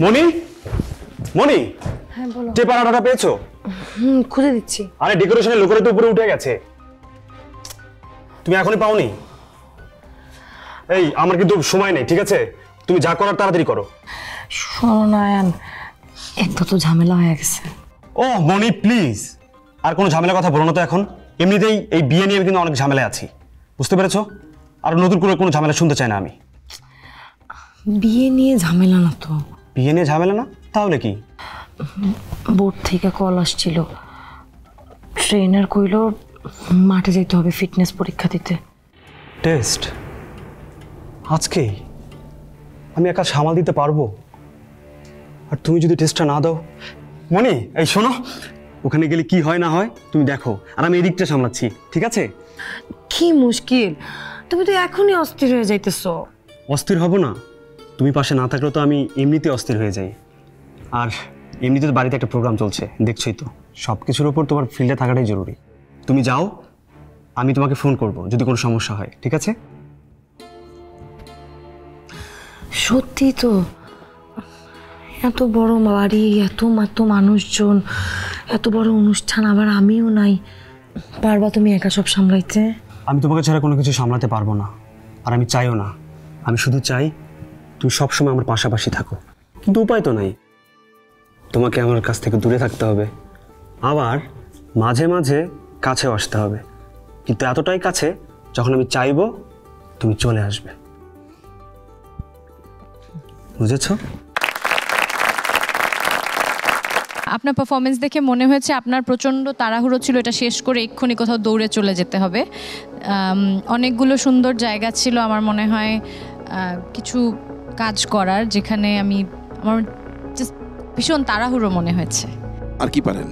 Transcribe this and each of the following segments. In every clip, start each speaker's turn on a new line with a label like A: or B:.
A: মনি, মনি,
B: হ্যাঁ বলো।
A: টেপার আটাটা পেয়েছো?
B: খুঁজে দিচ্ছি।
A: আরে ডেকোরেশনের লোকের তো উপরে উঠে গেছে, তুমি এখনই পাওনি? এই আমার কিন্তু সময় নেই, ঠিক আছে? তুমি যা করার তাড়াতাড়ি করো।
B: শোনো নায়ান, একটা তো ঝামেলা হয়ে গেছে।
A: ও মনি প্লিজ, আর কোনো ঝামেলার কথা বলো না তো এখন। এমনিতেই এই বিয়ে নিয়ে কিন্তু অনেক ঝামেলায় আছি, বুঝতে পেরেছো? আর নতুন করে কোনো ঝামেলা শুনতে চাই না আমি।
B: বিয়ে নিয়ে ঝামেলা না তো।
A: বিয়ে নিয়ে ঝামেলা না? তাহলে কি?
B: বোর্ড থেকে কল আসছিল, ট্রেনার কইলো মাঠে যেতে হবে ফিটনেস পরীক্ষা দিতে।
A: টেস্ট আজকেই? আমি একা সামাল দিতে পারবো? আর তুমি যদি টেস্টটা না দাও? মনি এই শোনো, ওখানে গেলে কি হয় না হয় তুমি দেখো, আর আমি এদিকটা সামলাচ্ছি, ঠিক আছে?
B: কি মুশকিল, তুমি তো এখনই অস্থির হয়ে যাইতেছো।
A: অস্থির হব না? তুমি পাশে না থাকলেও তো আমি এমনিতে অস্থির হয়ে যাই। আর এমনিতে তো বাড়িতে একটা প্রোগ্রাম চলছে, দেখছোই তো। সব কিছুর ওপর তোমার ফিল্ডে থাকাটাই জরুরি। তুমি যাও, আমি তোমাকে ফোন করব যদি কোনো সমস্যা হয়, ঠিক আছে?
B: সত্যি তো, এত বড় বাড়ি, এত মানুষজন, এত বড় অনুষ্ঠান, আবার আমিও নাই। পারবা তুমি একা সব সামলাইতে?
A: আমি তোমাকে ছাড়া কোনো কিছু সামলাতে পারবো না, আর আমি চাইও না। আমি শুধু চাই তুমি সবসময় আমার পাশাপাশি থাকো, কিন্তু উপায় তো নাই। তোমাকে আমার কাছ থেকে দূরে থাকতে হবে, আবার মাঝে মাঝে কাছেও আসতে হবে, কিন্তু এতটাই কাছে যখন আমি চাইবো তুমি চলে আসবে, বুঝেছো?
C: আপনার পারফরমেন্স দেখে মনে হয়েছে আপনার প্রচণ্ড তাড়াহুড়ো ছিল এটা শেষ করে এক্ষুনি কোথাও দৌড়ে চলে যেতে হবে। অনেকগুলো সুন্দর জায়গা ছিল আমার মনে হয় কিছু কাজ করার, যেখানে আমার জাস্ট ভীষণ তাড়াহুড়ো মনে হয়েছে।
D: আর কি পারেন?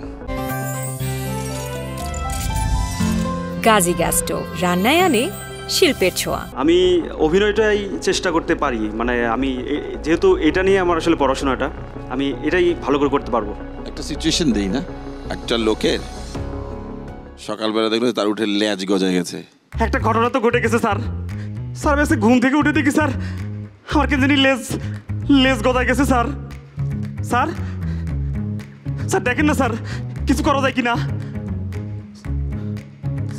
E: গাজী গ্যাস স্টোভ রান্নায় আনে শিল্পের ছোঁয়া।
A: আমি অভিনয়টাই চেষ্টা করতে পারি, মানে আমি যেহেতু এটা নিয়ে আমার আসলে পড়াশোনাটা, আমি এটাই ভালো করে করতে পারবো।
D: একটা সিচুয়েশন দেই না, একটা লোকের সকালবেলা দেখলো তার উঠে লেজ গজায় গেছে।
A: একটা ঘটনা তো ঘটে গেছে স্যার। স্যার বেশি ঘুম থেকে উঠে দেখি স্যার আমার কেন জানি লেজ গজায় গেছে স্যার। স্যার স্যার দেখেন না স্যার, কিছু করা যায় কি না?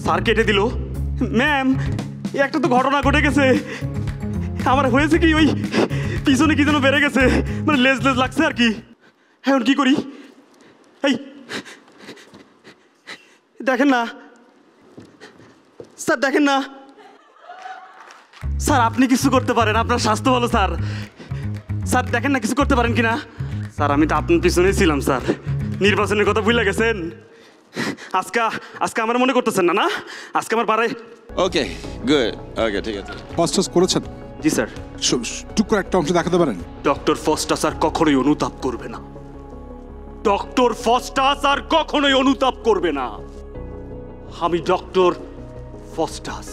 A: স্যার কেটে দিল। ম্যাম একটা তো ঘটনা ঘটে গেছে, আমার হয়েছে কি ওই পিছনে কি যেন বেড়ে গেছে, মানে লেজ লাগছে আর কি। এখন কি করি? এই দেখেন না স্যার, দেখেন না স্যার, আপনি কিছু করতে পারেন, আপনার স্বাস্থ্য ভালো স্যার। স্যার দেখেন না কিছু করতে পারেন কিনা? স্যার আমি তো আপনার পিছনেই ছিলাম স্যার। নির্বাচনের কথা ভুলে গেছেন? আজকে আমার মনে করতেছেন না? না আজকে আমার পাড়ায়।
D: ওকে গুড, ওকে ঠিক আছে।
F: ফাস্টাস করেছেন?
A: জি স্যার।
F: টুক করে একটা অংশ দেখাতে পারেন?
A: ডক্টর ফস্টাস আর কখনোই অনুতাপ করবে না। ডক্টর ফস্টাস আর কখনোই অনুতাপ করবে না। আমি ডক্টর ফস্টাস।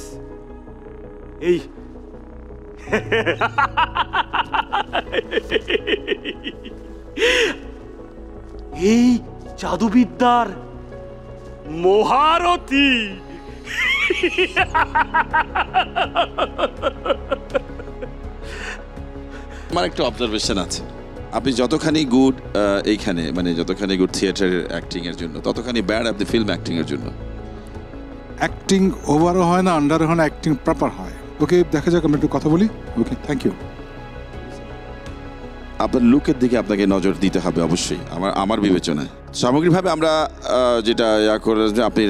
A: এই এই জাদুবিদ্যার মহারথী।
D: আমার একটা অবজারভেশন আছে, আপনি যতখানি গুড এইখানে, মানে যতখানি গুড থিয়েটারের অ্যাক্টিং এর জন্য, ততখানি ব্যাড আপনি ফিল্ম অ্যাক্টিং এর জন্য।
F: অ্যাক্টিং ওভারও হয় না, আন্ডারও হয় না, অ্যাক্টিং প্রপার হয়। ওকে দেখা যাক, আমরা একটু কথা বলি। Okay thank you.
D: আপনার লুকের দিকে আপনাকে নজর দিতে হবে অবশ্যই, আমার বিবেচনায়। সামগ্রিকভাবে আমরা যেটা করে আপনি